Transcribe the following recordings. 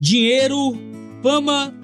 Dinheiro, fama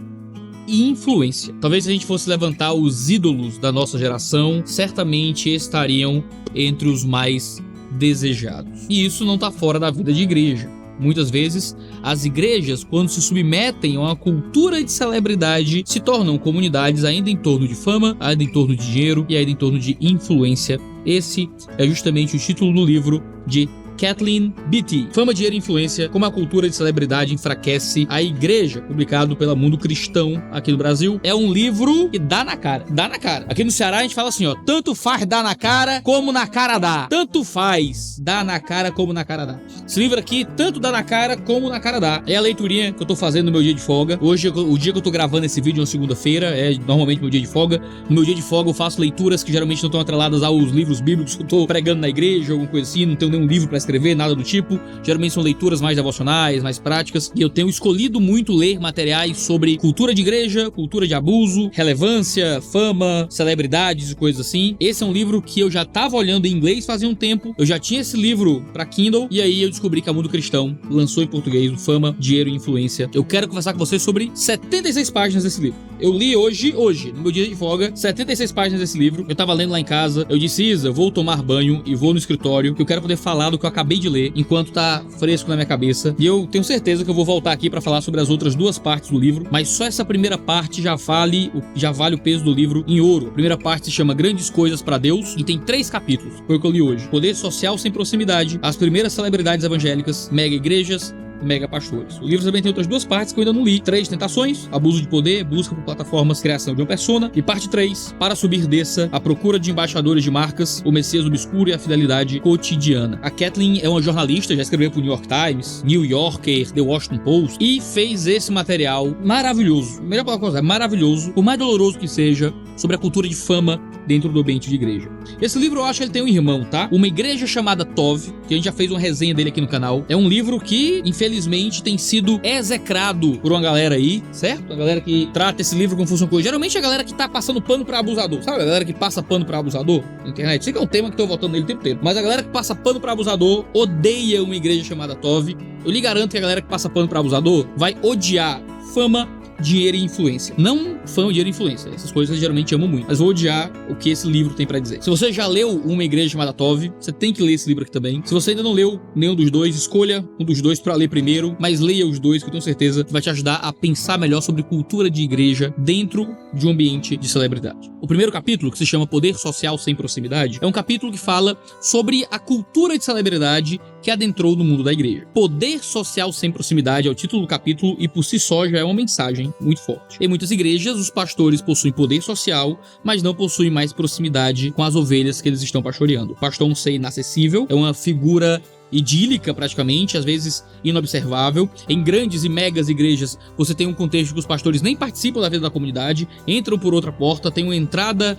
e influência. Talvez se a gente fosse levantar os ídolos da nossa geração, certamente estariam entre os mais desejados. E isso não está fora da vida de igreja. Muitas vezes, as igrejas, quando se submetem a uma cultura de celebridade, se tornam comunidades ainda em torno de fama, ainda em torno de dinheiro e ainda em torno de influência. Esse é justamente o título do livro de Kathleen Beatty, Fama, Dinheiro e Influência, como a cultura de celebridade enfraquece a igreja, publicado pela Mundo Cristão aqui no Brasil. É um livro que dá na cara, dá na cara. Aqui no Ceará a gente fala assim, ó, tanto faz dar na cara como na cara dá. Tanto faz dar na cara como na cara dá. Esse livro aqui, tanto dá na cara como na cara dá. É a leiturinha que eu tô fazendo no meu dia de folga. Hoje, o dia que eu tô gravando esse vídeo é uma segunda-feira, é normalmente meu dia de folga. No meu dia de folga eu faço leituras que geralmente não estão atreladas aos livros bíblicos que eu tô pregando na igreja, alguma coisa assim, não tenho nenhum livro pra escrever, nada do tipo. Geralmente são leituras mais devocionais, mais práticas, e eu tenho escolhido muito ler materiais sobre cultura de igreja, cultura de abuso, relevância, fama, celebridades e coisas assim. Esse é um livro que eu já tava olhando em inglês fazia um tempo, eu já tinha esse livro pra Kindle, e aí eu descobri que a Mundo Cristão lançou em português o Fama, Dinheiro e Influência. Eu quero conversar com vocês sobre 76 páginas desse livro. Eu li hoje, no meu dia de folga, 76 páginas desse livro. Eu tava lendo lá em casa, eu disse, Isa, eu vou tomar banho e vou no escritório, que eu quero poder falar do que eu acabei de ler, enquanto tá fresco na minha cabeça. E eu tenho certeza que eu vou voltar aqui pra falar sobre as outras duas partes do livro, mas só essa primeira parte já vale o peso do livro em ouro. A primeira parte se chama Grandes Coisas pra Deus e tem 3 capítulos, foi o que eu li hoje. Poder social sem proximidade, as primeiras celebridades evangélicas, mega igrejas, mega pastores. O livro também tem outras 2 partes que eu ainda não li. 3 tentações, abuso de poder, busca por plataformas, criação de uma persona. E parte 3, para subir desça, a procura de embaixadores de marcas, o Messias obscuro e a fidelidade cotidiana. A Kathleen é uma jornalista, já escreveu pro New York Times, New Yorker, The Washington Post, e fez esse material maravilhoso. Melhor palavra, maravilhoso, por mais doloroso que seja, sobre a cultura de fama dentro do ambiente de igreja. Esse livro eu acho que ele tem um irmão, tá? Uma igreja chamada Tov, que a gente já fez uma resenha dele aqui no canal. É um livro que, infelizmente, tem sido execrado por uma galera aí, certo? A galera que trata esse livro como se fosse uma coisa. Geralmente é a galera que tá passando pano pra abusador, sabe? A galera que passa pano pra abusador na internet. Sei que é um tema que tô voltando nele o tempo inteiro. Mas a galera que passa pano pra abusador odeia uma igreja chamada Tov. Eu lhe garanto que a galera que passa pano pra abusador vai odiar fama, dinheiro e influência. Não fama, dinheiro e influência. Essas coisas eu geralmente amo muito. Mas vou odiar o que esse livro tem pra dizer. Se você já leu Uma Igreja Chamada Tov, você tem que ler esse livro aqui também. Se você ainda não leu nenhum dos dois, escolha um dos dois pra ler primeiro, mas leia os dois, que eu tenho certeza que vai te ajudar a pensar melhor sobre cultura de igreja dentro de um ambiente de celebridade. O primeiro capítulo, que se chama Poder Social Sem Proximidade, é um capítulo que fala sobre a cultura de celebridade que adentrou no mundo da igreja. Poder Social Sem Proximidade é o título do capítulo e por si só já é uma mensagem muito forte. Em muitas igrejas, os pastores possuem poder social, mas não possuem mais proximidade com as ovelhas que eles estão pastoreando. O pastor é um ser inacessível, é uma figura idílica praticamente, às vezes inobservável. Em grandes e megas igrejas, você tem um contexto que os pastores nem participam da vida da comunidade, entram por outra porta, tem uma entrada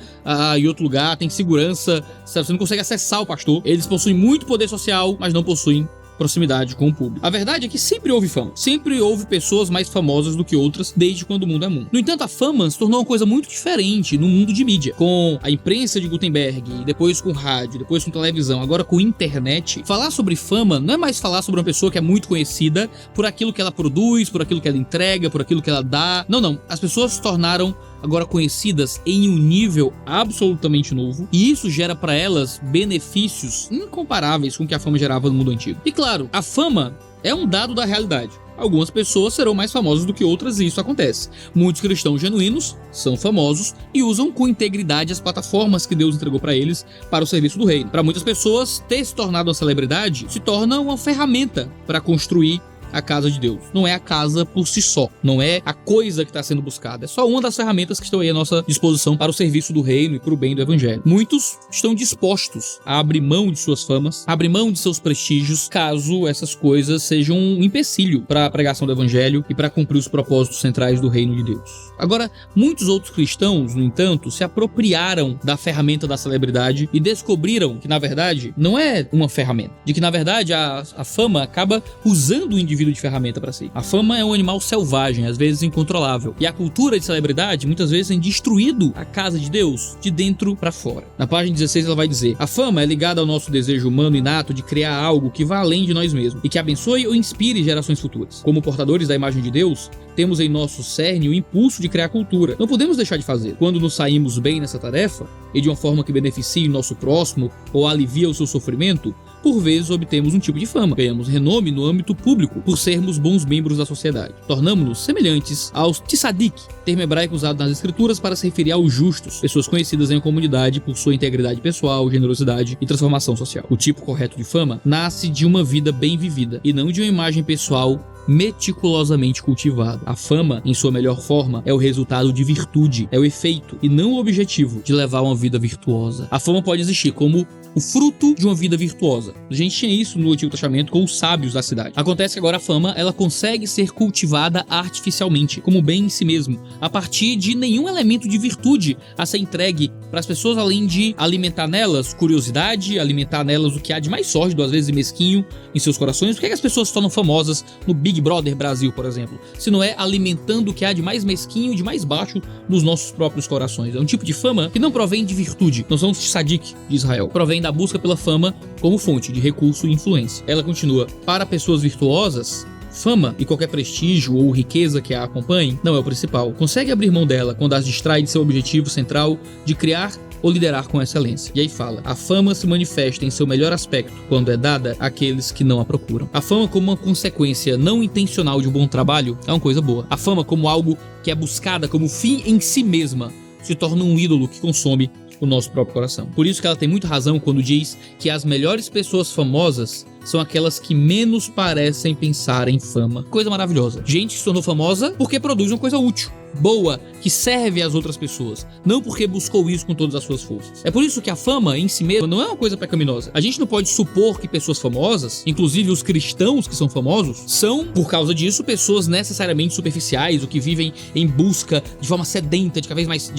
em outro lugar, tem segurança, você não consegue acessar o pastor. Eles possuem muito poder social, mas não possuem proximidade com o público. A verdade é que sempre houve fama, sempre houve pessoas mais famosas do que outras, desde quando o mundo é mundo. No entanto, a fama se tornou uma coisa muito diferente no mundo de mídia, com a imprensa de Gutenberg, depois com rádio, depois com televisão, agora com internet. Falar sobre fama não é mais falar sobre uma pessoa que é muito conhecida por aquilo que ela produz, por aquilo que ela entrega, por aquilo que ela dá. Não. As pessoas se tornaram agora conhecidas em um nível absolutamente novo, e isso gera para elas benefícios incomparáveis com o que a fama gerava no mundo antigo. E claro, a fama é um dado da realidade. Algumas pessoas serão mais famosas do que outras e isso acontece. Muitos cristãos genuínos são famosos e usam com integridade as plataformas que Deus entregou para eles para o serviço do reino. Para muitas pessoas, ter se tornado uma celebridade se torna uma ferramenta para construir a casa de Deus. Não é a casa por si só, não é a coisa que está sendo buscada, é só uma das ferramentas que estão aí à nossa disposição para o serviço do reino e para o bem do evangelho. Muitos estão dispostos a abrir mão de suas famas, abrir mão de seus prestígios, caso essas coisas sejam um empecilho para a pregação do evangelho e para cumprir os propósitos centrais do reino de Deus. Agora, muitos outros cristãos, no entanto, se apropriaram da ferramenta da celebridade e descobriram que, na verdade, não é uma ferramenta, de que, na verdade, a fama acaba usando o indivíduo servido de ferramenta para si. A fama é um animal selvagem, às vezes incontrolável, e a cultura de celebridade muitas vezes tem destruído a casa de Deus de dentro para fora. Na página 16 ela vai dizer: a fama é ligada ao nosso desejo humano inato de criar algo que vá além de nós mesmos e que abençoe ou inspire gerações futuras. Como portadores da imagem de Deus, temos em nosso cerne o impulso de criar cultura. Não podemos deixar de fazer. Quando nos saímos bem nessa tarefa, e de uma forma que beneficie o nosso próximo ou alivia o seu sofrimento, por vezes obtemos um tipo de fama. Ganhamos renome no âmbito público por sermos bons membros da sociedade. Tornamos-nos semelhantes aos tzadik, termo hebraico usado nas escrituras para se referir aos justos, pessoas conhecidas em uma comunidade por sua integridade pessoal, generosidade e transformação social. O tipo correto de fama nasce de uma vida bem vivida e não de uma imagem pessoal meticulosamente cultivada. A fama, em sua melhor forma, é o resultado de virtude, é o efeito e não o objetivo de levar uma vida virtuosa. A fama pode existir como o fruto de uma vida virtuosa. A gente tinha isso no Antigo Testamento com os sábios da cidade. Acontece que agora a fama, ela consegue ser cultivada artificialmente, como bem em si mesmo, a partir de nenhum elemento de virtude a ser entregue para as pessoas, além de alimentar nelas curiosidade, alimentar nelas o que há de mais sórdido, às vezes mesquinho, em seus corações. Por que as pessoas se tornam famosas no Big Brother Brasil, por exemplo? Se não é alimentando o que há de mais mesquinho e de mais baixo nos nossos próprios corações. É um tipo de fama que não provém de virtude. Nós somos tzadik de Israel. Provém da busca pela fama como fonte de recurso e influência. Ela continua: para pessoas virtuosas, fama e qualquer prestígio ou riqueza que a acompanhe não é o principal. Consegue abrir mão dela quando as distrai de seu objetivo central de criar ou liderar com excelência. E aí fala: a fama se manifesta em seu melhor aspecto quando é dada àqueles que não a procuram. A fama como uma consequência não intencional de um bom trabalho é uma coisa boa. A fama como algo que é buscada como fim em si mesma se torna um ídolo que consome o nosso próprio coração. Por isso que ela tem muita razão quando diz que as melhores pessoas famosas são aquelas que menos parecem pensar em fama. Coisa maravilhosa. Gente que se tornou famosa porque produz uma coisa útil, boa, que serve às outras pessoas, não porque buscou isso com todas as suas forças. É por isso que a fama em si mesma não é uma coisa pecaminosa. A gente não pode supor que pessoas famosas, inclusive os cristãos que são famosos, são, por causa disso, pessoas necessariamente superficiais, ou que vivem em busca de forma sedenta de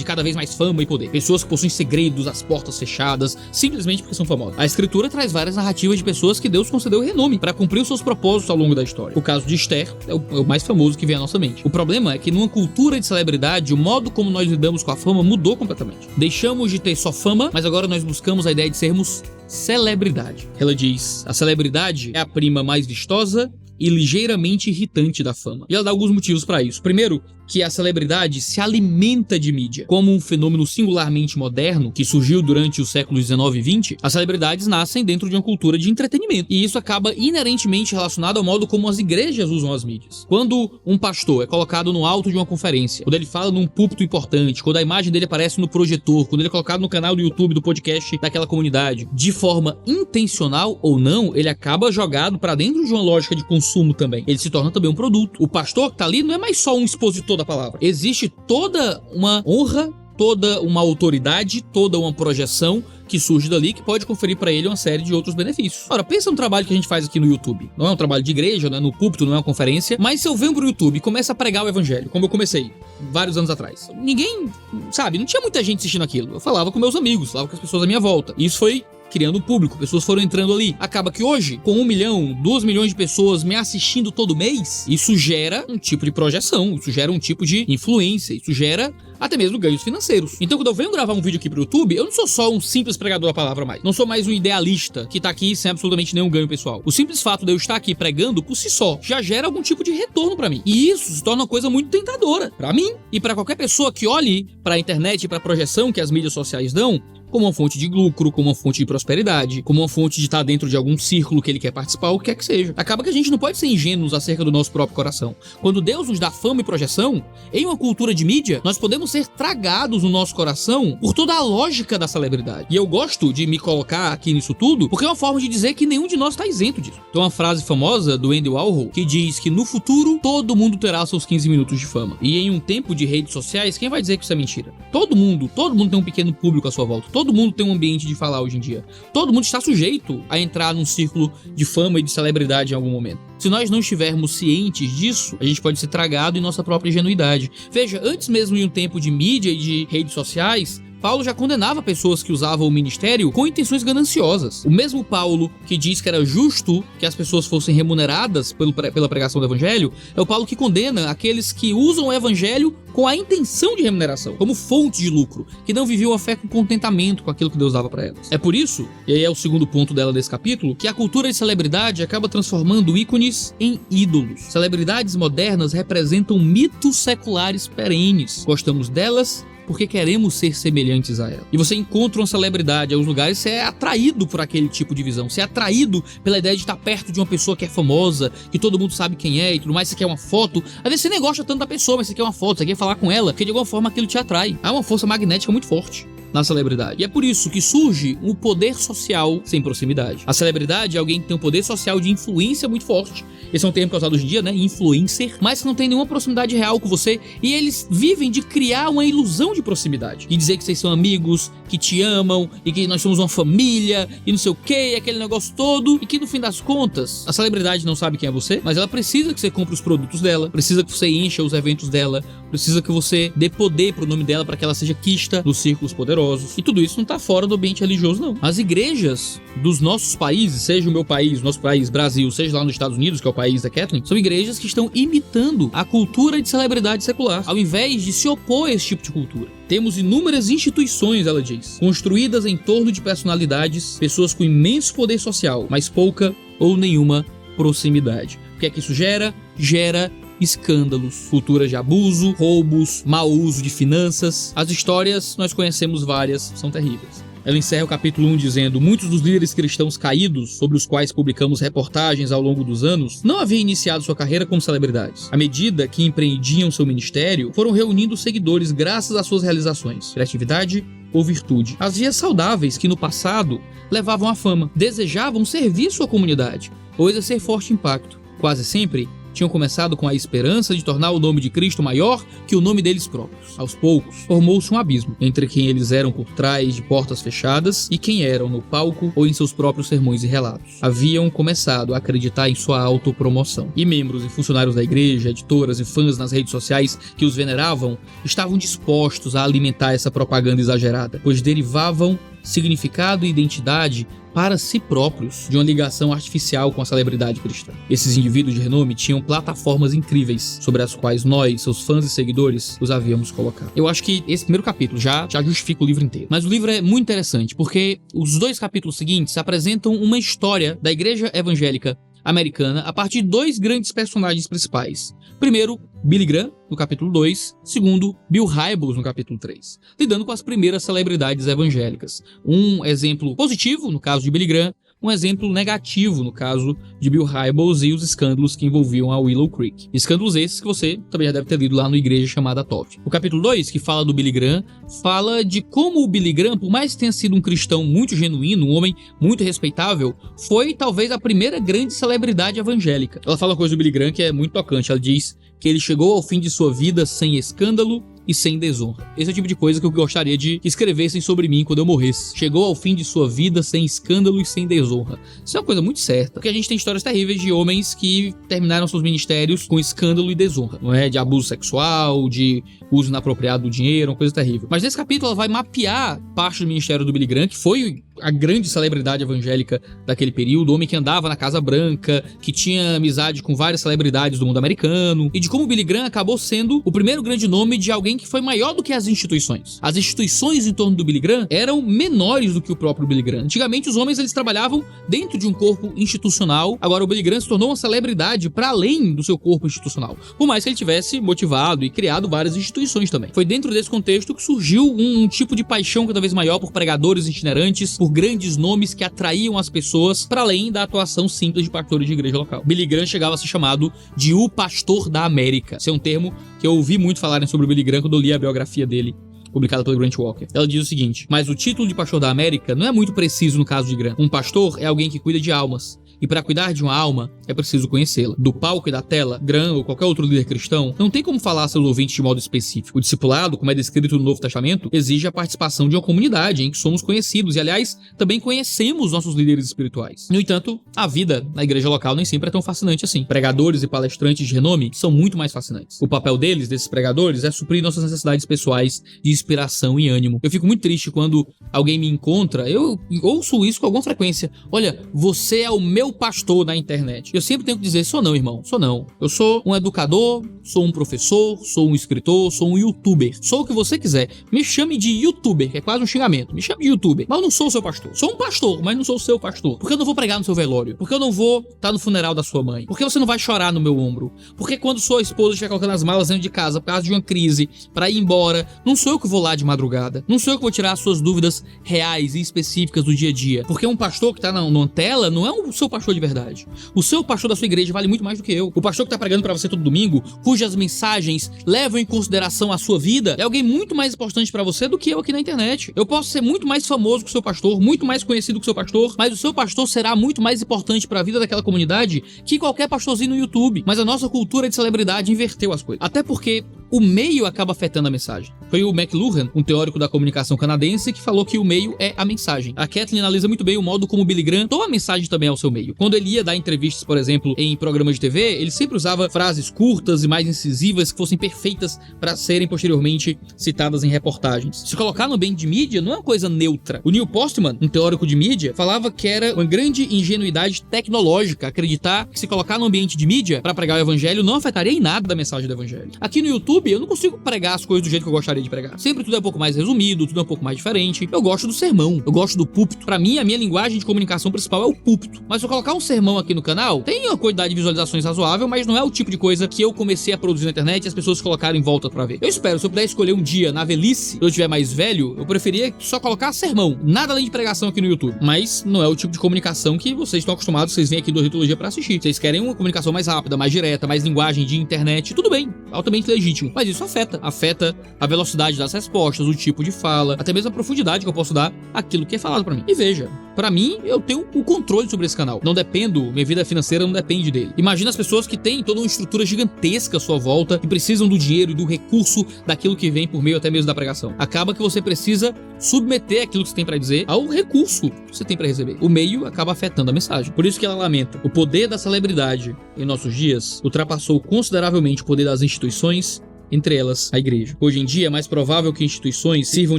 cada vez mais fama e poder. Pessoas que possuem segredos, as portas fechadas, simplesmente porque são famosas. A escritura traz várias narrativas de pessoas que Deus concedeu renome para cumprir os seus propósitos ao longo da história. O caso de Esther é o mais famoso que vem à nossa mente. O problema é que numa cultura de celebridade, o modo como nós lidamos com a fama mudou completamente. Deixamos de ter só fama, mas agora nós buscamos a ideia de sermos celebridade. Ela diz: a celebridade é a prima mais vistosa e ligeiramente irritante da fama. E ela dá alguns motivos para isso. Primeiro, que a celebridade se alimenta de mídia. Como um fenômeno singularmente moderno que surgiu durante os séculos 19 e 20, as celebridades nascem dentro de uma cultura de entretenimento. E isso acaba inerentemente relacionado ao modo como as igrejas usam as mídias. Quando um pastor é colocado no alto de uma conferência, quando ele fala num púlpito importante, quando a imagem dele aparece no projetor, quando ele é colocado no canal do YouTube do podcast daquela comunidade, de forma intencional ou não, ele acaba jogado para dentro de uma lógica de consumo também. Ele se torna também um produto. O pastor que tá ali não é mais só um expositor da palavra. Existe toda uma honra, toda uma autoridade, toda uma projeção que surge dali, que pode conferir para ele uma série de outros benefícios. Ora, pensa no trabalho que a gente faz aqui no YouTube. Não é um trabalho de igreja, não é no púlpito, não é uma conferência, mas se eu venho pro YouTube e começo a pregar o evangelho, como eu comecei vários anos atrás, ninguém, sabe, não tinha muita gente assistindo aquilo. Eu falava com meus amigos, falava com as pessoas à minha volta. E isso foi criando público, pessoas foram entrando ali. Acaba que hoje, com 1 milhão, 2 milhões de pessoas me assistindo todo mês, isso gera um tipo de projeção, isso gera um tipo de influência, isso gera até mesmo ganhos financeiros. Então, quando eu venho gravar um vídeo aqui pro YouTube, eu não sou só um simples pregador da palavra mais. Não sou mais um idealista que tá aqui sem absolutamente nenhum ganho pessoal. O simples fato de eu estar aqui pregando por si só já gera algum tipo de retorno pra mim. E isso se torna uma coisa muito tentadora pra mim e pra qualquer pessoa que olhe pra internet e pra projeção que as mídias sociais dão como uma fonte de lucro, como uma fonte de prosperidade, como uma fonte de estar dentro de algum círculo que ele quer participar, o que quer que seja. Acaba que a gente não pode ser ingênuos acerca do nosso próprio coração. Quando Deus nos dá fama e projeção, em uma cultura de mídia, nós podemos ser tragados no nosso coração por toda a lógica da celebridade. E eu gosto de me colocar aqui nisso tudo, porque é uma forma de dizer que nenhum de nós está isento disso. Tem uma frase famosa do Andy Warhol que diz que no futuro todo mundo terá seus 15 minutos de fama. E em um tempo de redes sociais, quem vai dizer que isso é mentira? Todo mundo tem um pequeno público à sua volta. Todo mundo tem um ambiente de falar hoje em dia. Todo mundo está sujeito a entrar num círculo de fama e de celebridade em algum momento. Se nós não estivermos cientes disso, a gente pode ser tragado em nossa própria ingenuidade. Veja, antes mesmo de um tempo de mídia e de redes sociais, Paulo já condenava pessoas que usavam o ministério com intenções gananciosas. O mesmo Paulo que diz que era justo que as pessoas fossem remuneradas pela pregação do evangelho, é o Paulo que condena aqueles que usam o evangelho com a intenção de remuneração, como fonte de lucro, que não viviam a fé com contentamento com aquilo que Deus dava para elas. É por isso, e aí é o segundo ponto dela desse capítulo, que a cultura de celebridade acaba transformando ícones em ídolos. Celebridades modernas representam mitos seculares perenes. Gostamos delas porque queremos ser semelhantes a ela. E você encontra uma celebridade em alguns lugares, você é atraído por aquele tipo de visão, você é atraído pela ideia de estar perto de uma pessoa que é famosa, que todo mundo sabe quem é e tudo mais, você quer uma foto. Às vezes você nem gosta tanto da pessoa, mas você quer uma foto, você quer falar com ela, porque de alguma forma aquilo te atrai. Há uma força magnética muito forte na celebridade. E é por isso que surge um poder social sem proximidade. A celebridade é alguém que tem um poder social de influência muito forte. Esse é um termo que é usado hoje em dia, né? Influencer. Mas que não tem nenhuma proximidade real com você. E eles vivem de criar uma ilusão de proximidade. De dizer que vocês são amigos, que te amam, e que nós somos uma família, e não sei o que, aquele negócio todo. E que no fim das contas, a celebridade não sabe quem é você, mas ela precisa que você compre os produtos dela, precisa que você encha os eventos dela, precisa que você dê poder pro nome dela para que ela seja quista nos círculos poderosos. E tudo isso não tá fora do ambiente religioso, não. As igrejas dos nossos países, seja o meu país, nosso país, Brasil, seja lá nos Estados Unidos, que é o país da Kathleen, são igrejas que estão imitando a cultura de celebridade secular, ao invés de se opor a esse tipo de cultura. Temos inúmeras instituições, ela diz, construídas em torno de personalidades, pessoas com imenso poder social, mas pouca ou nenhuma proximidade. O que é que isso gera? Gera escândalos, culturas de abuso, roubos, mau uso de finanças. As histórias, nós conhecemos várias, são terríveis. Ela encerra o capítulo 1 dizendo: muitos dos líderes cristãos caídos, sobre os quais publicamos reportagens ao longo dos anos, não haviam iniciado sua carreira como celebridades. À medida que empreendiam seu ministério, foram reunindo seguidores graças às suas realizações, criatividade ou virtude. As vias saudáveis que no passado levavam à fama, desejavam servir sua comunidade ou exercer forte impacto. Quase sempre tinham começado com a esperança de tornar o nome de Cristo maior que o nome deles próprios. Aos poucos, formou-se um abismo entre quem eles eram por trás de portas fechadas e quem eram no palco ou em seus próprios sermões e relatos. Haviam começado a acreditar em sua autopromoção. E membros e funcionários da igreja, editoras e fãs nas redes sociais que os veneravam, estavam dispostos a alimentar essa propaganda exagerada, pois derivavam significado e identidade para si próprios de uma ligação artificial com a celebridade cristã. Esses indivíduos de renome tinham plataformas incríveis sobre as quais nós, seus fãs e seguidores, os havíamos colocado. Eu acho que esse primeiro capítulo já justifica o livro inteiro. Mas o livro é muito interessante porque os dois capítulos seguintes apresentam uma história da igreja evangélica americana a partir de dois grandes personagens principais. Primeiro, Billy Graham, no capítulo 2. Segundo, Bill Hybels, no capítulo 3. Lidando com as primeiras celebridades evangélicas. Um exemplo positivo, no caso de Billy Graham, um exemplo negativo no caso de Bill Hybels e os escândalos que envolviam a Willow Creek. Escândalos esses que você também já deve ter lido lá no Igreja Chamada Todd. O capítulo 2, que fala do Billy Graham, fala de como o Billy Graham, por mais que tenha sido um cristão muito genuíno, um homem muito respeitável, foi talvez a primeira grande celebridade evangélica. Ela fala uma coisa do Billy Graham que é muito tocante. Ela diz que ele chegou ao fim de sua vida sem escândalo e sem desonra. Esse é o tipo de coisa que eu gostaria de que escrevessem sobre mim quando eu morresse. Chegou ao fim de sua vida sem escândalo e sem desonra. Isso é uma coisa muito certa, porque a gente tem histórias terríveis de homens que terminaram seus ministérios com escândalo e desonra, não é? De abuso sexual, de uso inapropriado do dinheiro, uma coisa terrível. Mas nesse capítulo ela vai mapear parte do ministério do Billy Graham, que foi a grande celebridade evangélica daquele período, o homem que andava na Casa Branca, que tinha amizade com várias celebridades do mundo americano, e de como o Billy Graham acabou sendo o primeiro grande nome de alguém que foi maior do que as instituições. As instituições em torno do Billy Graham eram menores do que o próprio Billy Graham. Antigamente os homens eles trabalhavam dentro de um corpo institucional, agora o Billy Graham se tornou uma celebridade para além do seu corpo institucional, por mais que ele tivesse motivado e criado várias instituições também. Foi dentro desse contexto que surgiu um tipo de paixão cada vez maior por pregadores itinerantes, por grandes nomes que atraíam as pessoas para além da atuação simples de pastores de igreja local. Billy Graham chegava a ser chamado de o pastor da América. Esse é um termo que eu ouvi muito falarem sobre o Billy Graham quando eu li a biografia dele, publicada pelo Grant Walker. Ela diz o seguinte: mas o título de pastor da América não é muito preciso no caso de Graham. Um pastor é alguém que cuida de almas, E para cuidar de uma alma, é preciso conhecê-la. Do palco e da tela, Graham ou qualquer outro líder cristão não tem como falar a seus ouvintes de modo específico. O discipulado, como é descrito no Novo Testamento, exige a participação de uma comunidade em que somos conhecidos e, aliás, também conhecemos nossos líderes espirituais. No entanto, a vida na igreja local nem sempre é tão fascinante assim. Pregadores e palestrantes de renome são muito mais fascinantes. O papel desses pregadores, é suprir nossas necessidades pessoais de inspiração e ânimo. Eu fico muito triste quando alguém me encontra, eu ouço isso com alguma frequência. Olha, você é o meu pastor na internet. Eu sempre tenho que dizer, sou não, irmão, sou não. Eu sou um educador, sou um professor, sou um escritor, sou um youtuber. Sou o que você quiser. Me chame de youtuber, que é quase um xingamento. Me chame de youtuber, mas eu não sou o seu pastor. Sou um pastor, mas não sou o seu pastor. Porque eu não vou pregar no seu velório. Porque eu não vou estar no funeral da sua mãe. Porque você não vai chorar no meu ombro. Porque quando sua esposa estiver colocando as malas dentro de casa por causa de uma crise, pra ir embora, não sou eu que vou lá de madrugada. Não sou eu que vou tirar as suas dúvidas reais e específicas do dia a dia. Porque um pastor que tá numa tela não é o seu pastor de verdade. O seu pastor da sua igreja vale muito mais do que eu. O pastor que tá pregando pra você todo domingo, cujas mensagens levam em consideração a sua vida, é alguém muito mais importante pra você do que eu aqui na internet. Eu posso ser muito mais famoso que o seu pastor, muito mais conhecido que o seu pastor, mas o seu pastor será muito mais importante pra vida daquela comunidade que qualquer pastorzinho no YouTube. Mas a nossa cultura de celebridade inverteu as coisas. Até porque o meio acaba afetando a mensagem. Foi o McLuhan, um teórico da comunicação canadense, que falou que o meio é a mensagem. A Kathleen analisa muito bem o modo como o Billy Graham deu a mensagem também ao seu meio. Quando ele ia dar entrevistas, por exemplo, em programas de TV, ele sempre usava frases curtas e mais incisivas que fossem perfeitas para serem posteriormente citadas em reportagens. Se colocar no ambiente de mídia não é uma coisa neutra. O Neil Postman, um teórico de mídia, falava que era uma grande ingenuidade tecnológica acreditar que se colocar no ambiente de mídia para pregar o evangelho não afetaria em nada da mensagem do evangelho. Aqui no YouTube eu não consigo pregar as coisas do jeito que eu gostaria de pregar. Sempre tudo é um pouco mais resumido, tudo é um pouco mais diferente. Eu gosto do sermão, eu gosto do púlpito. Pra mim, a minha linguagem de comunicação principal é o púlpito. Mas se eu colocar um sermão aqui no canal, tem uma quantidade de visualizações razoável, mas não é o tipo de coisa que eu comecei a produzir na internet e as pessoas colocaram em volta pra ver. Eu espero, se eu puder escolher um dia na velhice, se eu estiver mais velho, eu preferia só colocar sermão, nada além de pregação aqui no YouTube. Mas não é o tipo de comunicação que vocês estão acostumados, vocês vêm aqui do Ritologia pra assistir. Vocês querem uma comunicação mais rápida, mais direta, mais linguagem de internet, tudo bem, altamente legítimo. Mas isso afeta a velocidade das respostas, o tipo de fala, até mesmo a profundidade que eu posso dar àquilo que é falado pra mim. E veja, pra mim, eu tenho o controle sobre esse canal. Não dependo, minha vida financeira não depende dele. Imagina as pessoas que têm toda uma estrutura gigantesca à sua volta e precisam do dinheiro e do recurso daquilo que vem por meio até mesmo da pregação. Acaba que você precisa submeter aquilo que você tem pra dizer ao recurso que você tem pra receber. O meio acaba afetando a mensagem. Por isso que ela lamenta. O poder da celebridade em nossos dias ultrapassou consideravelmente o poder das instituições, entre elas a igreja. Hoje em dia é mais provável que instituições sirvam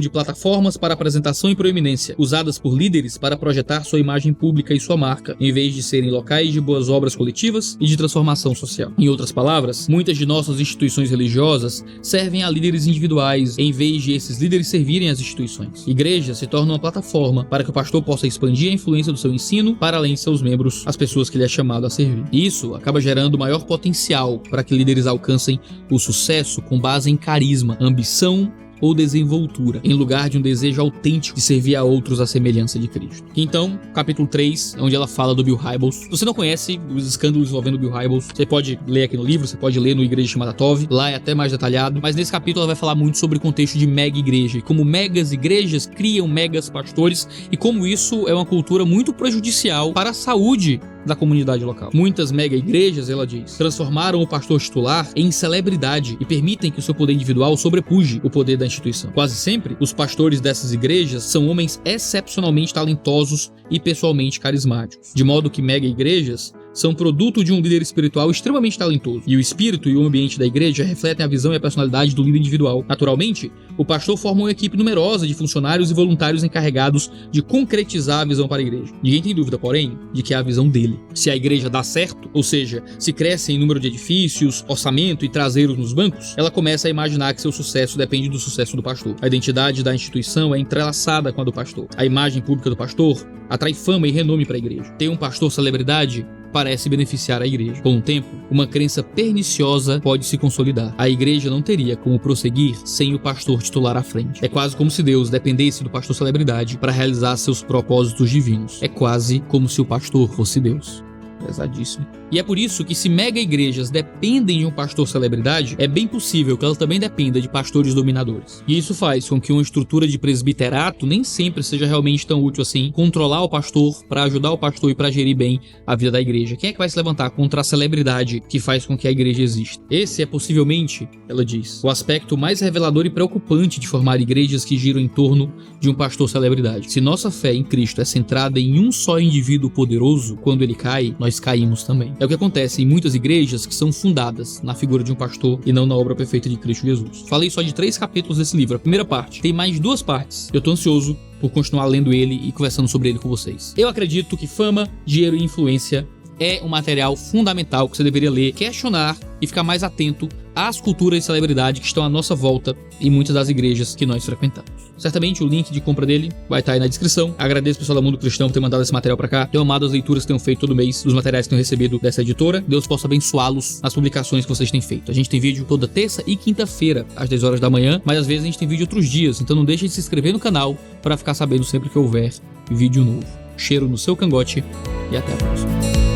de plataformas para apresentação e proeminência, usadas por líderes para projetar sua imagem pública e sua marca, em vez de serem locais de boas obras coletivas e de transformação social. Em outras palavras, muitas de nossas instituições religiosas servem a líderes individuais, em vez de esses líderes servirem às instituições. Igreja se torna uma plataforma para que o pastor possa expandir a influência do seu ensino para além de seus membros, as pessoas que ele é chamado a servir. E isso acaba gerando maior potencial para que líderes alcancem o sucesso com base em carisma, ambição ou desenvoltura, em lugar de um desejo autêntico de servir a outros à semelhança de Cristo. Então, capítulo 3, onde ela fala do Bill Hybels. Se você não conhece os escândalos envolvendo o Bill Hybels, você pode ler aqui no livro, você pode ler no Igreja Chamada Tov, lá é até mais detalhado, mas nesse capítulo ela vai falar muito sobre o contexto de mega igreja, e como megas igrejas criam megas pastores, e como isso é uma cultura muito prejudicial para a saúde da comunidade local. Muitas mega igrejas, ela diz, transformaram o pastor titular em celebridade e permitem que o seu poder individual sobrepuje o poder da instituição. Quase sempre, os pastores dessas igrejas são homens excepcionalmente talentosos e pessoalmente carismáticos, de modo que mega igrejas são produto de um líder espiritual extremamente talentoso, e o espírito e o ambiente da igreja refletem a visão e a personalidade do líder individual. Naturalmente, o pastor forma uma equipe numerosa de funcionários e voluntários encarregados de concretizar a visão para a igreja. Ninguém tem dúvida, porém, de que é a visão dele. Se a igreja dá certo, ou seja, se cresce em número de edifícios, orçamento e traseiros nos bancos, ela começa a imaginar que seu sucesso depende do sucesso do pastor. A identidade da instituição é entrelaçada com a do pastor. A imagem pública do pastor atrai fama e renome para a igreja. Ter um pastor celebridade parece beneficiar a igreja. Com o tempo, uma crença perniciosa pode se consolidar. A igreja não teria como prosseguir sem o pastor titular à frente. É quase como se Deus dependesse do pastor celebridade para realizar seus propósitos divinos. É quase como se o pastor fosse Deus. Pesadíssimo. E é por isso que, se mega igrejas dependem de um pastor celebridade, é bem possível que ela também dependa de pastores dominadores. E isso faz com que uma estrutura de presbiterato nem sempre seja realmente tão útil assim, controlar o pastor para ajudar o pastor e para gerir bem a vida da igreja. Quem é que vai se levantar contra a celebridade que faz com que a igreja exista? Esse é possivelmente, ela diz, o aspecto mais revelador e preocupante de formar igrejas que giram em torno de um pastor celebridade. Se nossa fé em Cristo é centrada em um só indivíduo poderoso, quando ele cai, nós caímos também. É o que acontece em muitas igrejas que são fundadas na figura de um pastor e não na obra perfeita de Cristo Jesus. Falei só de 3 capítulos desse livro. A primeira parte tem mais 2 partes. Eu tô ansioso por continuar lendo ele e conversando sobre ele com vocês. Eu acredito que fama, dinheiro e influência é um material fundamental que você deveria ler, questionar e ficar mais atento às culturas de celebridade que estão à nossa volta em muitas das igrejas que nós frequentamos. Certamente o link de compra dele vai estar aí na descrição. Agradeço ao pessoal da Mundo Cristão por ter mandado esse material pra cá. Tenho amado as leituras que tenho feito todo mês, dos materiais que tenho recebido dessa editora. Deus possa abençoá-los nas publicações que vocês têm feito. A gente tem vídeo toda terça e quinta-feira, às 10 horas da manhã, mas às vezes a gente tem vídeo outros dias, então não deixe de se inscrever no canal para ficar sabendo sempre que houver vídeo novo. Cheiro no seu cangote e até a próxima.